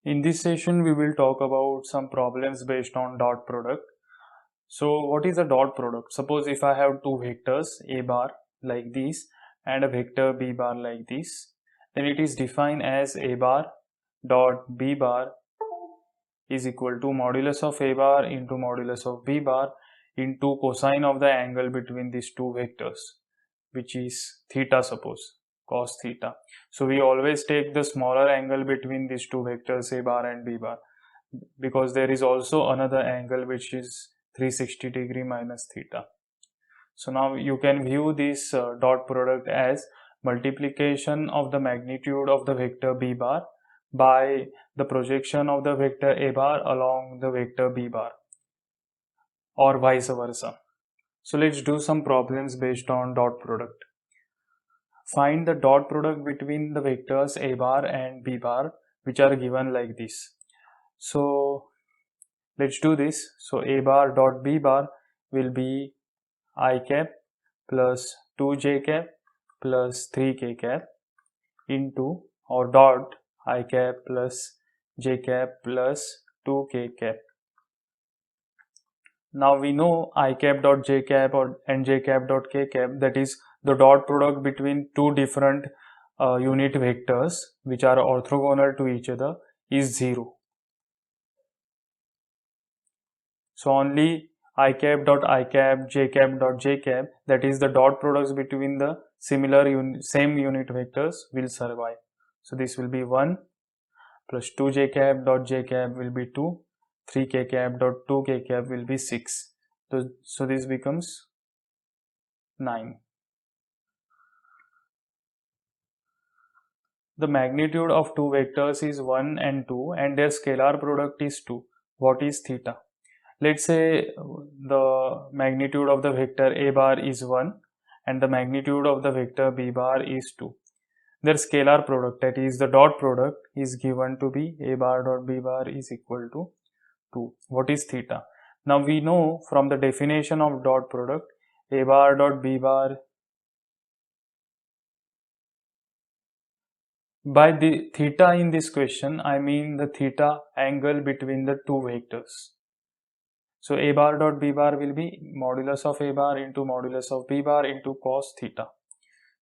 In this session, we will talk about some problems based on dot product. So what is a dot product? Suppose if I have two vectors a bar like this and a vector b bar like this, then it is defined as a bar dot b bar is equal to modulus of a bar into modulus of b bar into cosine of the angle between these two vectors, which is theta, suppose cos theta. So we always take the smaller angle between these two vectors a bar and b bar, because there is also another angle which is 360 degree minus theta. So now you can view this dot product as multiplication of the magnitude of the vector b bar by the projection of the vector a bar along the vector b bar, or vice versa. So let's do some problems based on dot product. Find the dot product between the vectors a bar and b bar, which are given like this. So let's do this. So a bar dot b bar will be I cap plus 2j cap plus 3k cap into, or dot I cap plus j cap plus 2k cap. Now we know I cap dot j cap and j cap dot k cap, that is the dot product between two different unit vectors which are orthogonal to each other, is 0. So only I cap dot I cap, j cap dot j cap, that is the dot products between the same unit vectors, will survive. So this will be 1 plus 2j cap dot j cap will be 2, 3k cap dot 2k cap will be 6. So this becomes 9. The magnitude of two vectors is 1 and 2 and their scalar product is 2. What is theta? Let's say the magnitude of the vector a bar is 1 and the magnitude of the vector b bar is 2. Their scalar product, that is the dot product, is given to be a bar dot b bar is equal to 2. What is theta? Now we know from the definition of dot product, a bar dot b bar, by the theta in this question I mean the theta angle between the two vectors. So a bar dot b bar will be modulus of a bar into modulus of b bar into cos theta.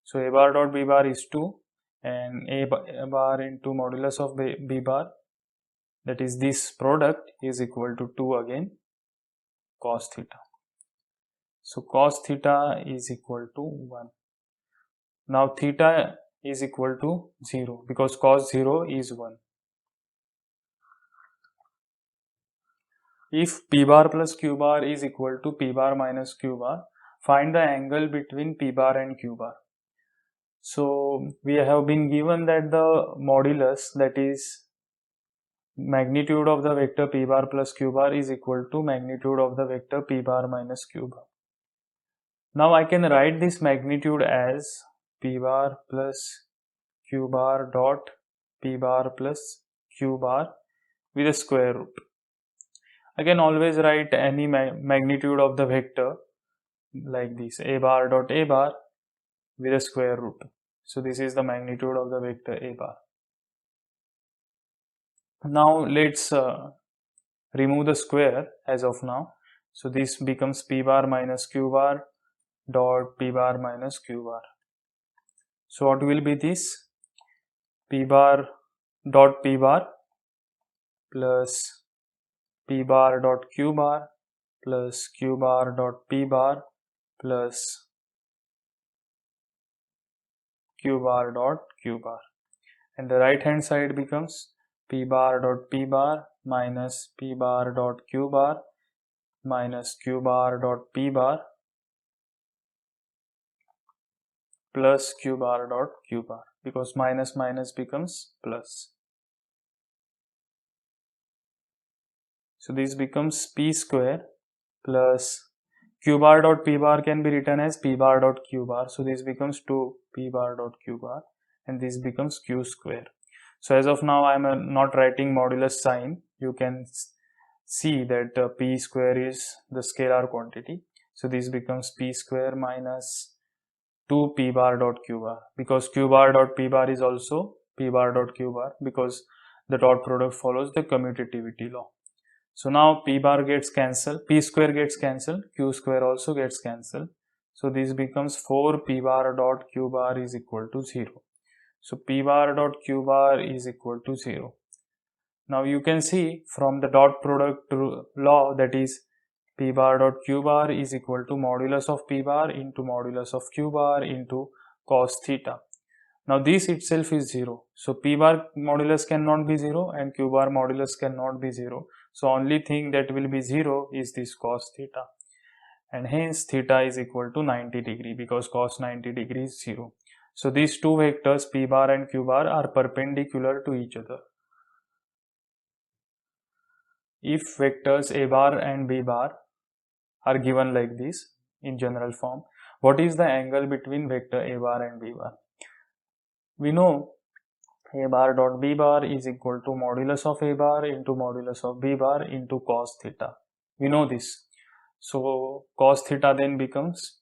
So a bar dot b bar is 2 and a bar into modulus of b bar, that is this product, is equal to 2 again cos theta. So cos theta is equal to 1. Now theta is equal to 0 because cos 0 is 1. If p bar plus q bar is equal to p bar minus q bar, find the angle between p bar and q bar. So we have been given that the modulus, that is magnitude of the vector p bar plus q bar, is equal to magnitude of the vector p bar minus q bar. Now I can write this magnitude as p bar plus q bar dot p bar plus q bar with a square root. I can always write any magnitude of the vector like this, a bar dot a bar with a square root. So this is the magnitude of the vector a bar. Now let's remove the square as of now. So this becomes p bar minus q bar dot p bar minus q bar. So what will be this? P bar dot p bar plus p bar dot q bar plus q bar dot p bar plus q bar dot q bar, and the right hand side becomes p bar dot p bar minus p bar dot q bar minus q bar dot p bar plus q bar dot q bar, because minus minus becomes plus. So this becomes p square plus q bar dot p bar can be written as p bar dot q bar. So this becomes 2 p bar dot q bar and this becomes q square. So as of now I am not writing modulus sign. You can see that p square is the scalar quantity. So this becomes p square minus 2 p bar dot q bar, because q bar dot p bar is also p bar dot q bar, because the dot product follows the commutativity law. So now p bar gets cancelled, p square gets cancelled, q square also gets cancelled. So this becomes 4 p bar dot q bar is equal to 0. So p bar dot q bar is equal to 0. Now you can see from the dot product law, that is p bar dot q bar is equal to modulus of p bar into modulus of q bar into cos theta. Now this itself is 0. So p bar modulus cannot be 0 and q bar modulus cannot be 0. So only thing that will be 0 is this cos theta. And hence theta is equal to 90 degree because cos 90 degree is 0. So these two vectors p bar and q bar are perpendicular to each other. If vectors a bar and b bar are given like this in general form, what is the angle between vector a bar and b bar? We know a bar dot b bar is equal to modulus of a bar into modulus of b bar into cos theta. We know this. So cos theta then becomes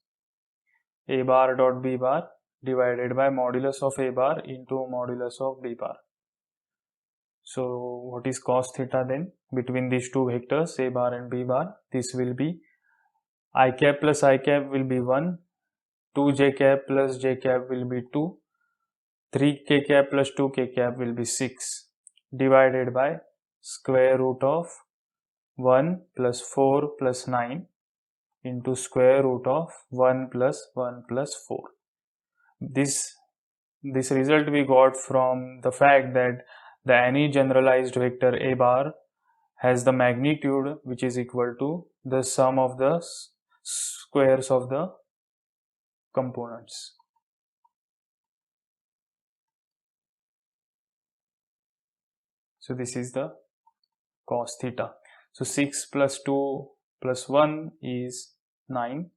a bar dot b bar divided by modulus of a bar into modulus of b bar. So what is cos theta then between these two vectors a bar and b bar? This will be I cap plus I cap will be 1, 2j cap plus j cap will be 2, 3k cap plus 2k cap will be 6 divided by square root of 1 plus 4 plus 9 into square root of 1 plus 1 plus 4. This result we got from the fact that any generalized vector a bar has the magnitude which is equal to the sum of the squares of the components. So this is the cos theta. So 6 plus 2 plus 1 is 9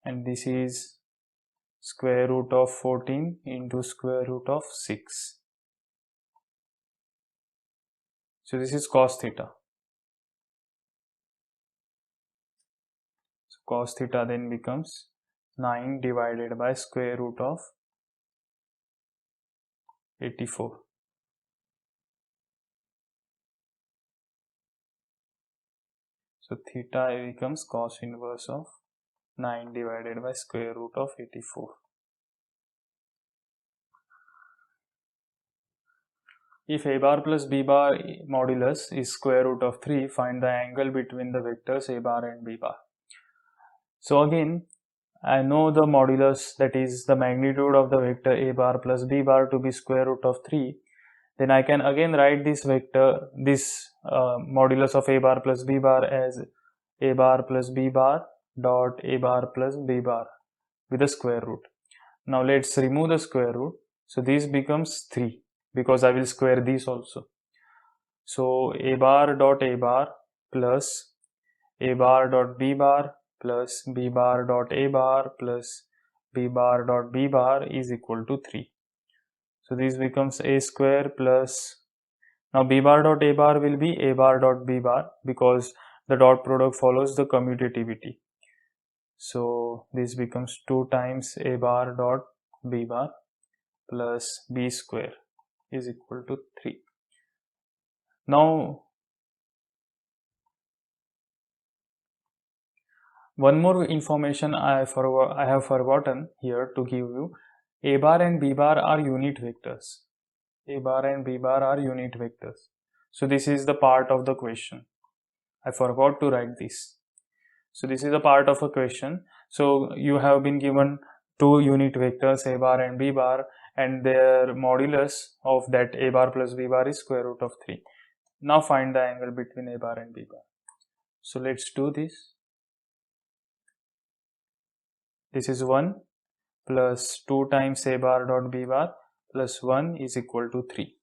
and this is square root of 14 into square root of 6. So this is cos theta. So cos theta then becomes 9 divided by square root of 84. So theta becomes cos inverse of 9 divided by square root of 84. If a bar plus b bar modulus is square root of 3, find the angle between the vectors a bar and b bar. So again, I know the modulus, that is the magnitude of the vector a bar plus b bar, to be square root of 3. Then I can again write this vector, this modulus of a bar plus b bar as a bar plus b bar dot a bar plus b bar with a square root. Now let's remove the square root. So this becomes 3 because I will square this also. So a bar dot a bar plus a bar dot b bar plus b bar dot a bar plus b bar dot b bar is equal to 3. So this becomes a square plus, now b bar dot a bar will be a bar dot b bar because the dot product follows the commutativity. So this becomes 2 times a bar dot b bar plus b square is equal to 3. Now one more information I have forgotten here to give you. A bar and b bar are unit vectors. A bar and b bar are unit vectors. So this is the part of the question. I forgot to write this. So this is a part of a question. So you have been given two unit vectors a bar and b bar, and their modulus of that a bar plus b bar is square root of 3. Now find the angle between a bar and b bar. So let's do this. This is 1 plus 2 times a bar dot b bar plus 1 is equal to 3.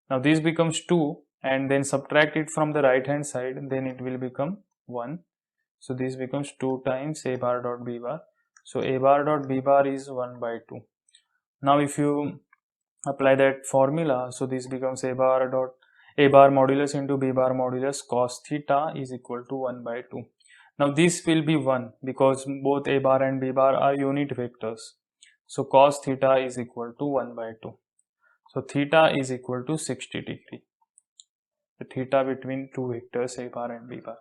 Now this becomes 2 and then subtract it from the right hand side, then it will become 1. So this becomes 2 times a bar dot b bar. So a bar dot b bar is 1 by 2. Now if you apply that formula, so this becomes a bar modulus into b bar modulus cos theta is equal to 1 by 2. Now this will be 1 because both a bar and b bar are unit vectors. So cos theta is equal to 1 by 2. So theta is equal to 60 degree. The theta between two vectors A bar and B bar.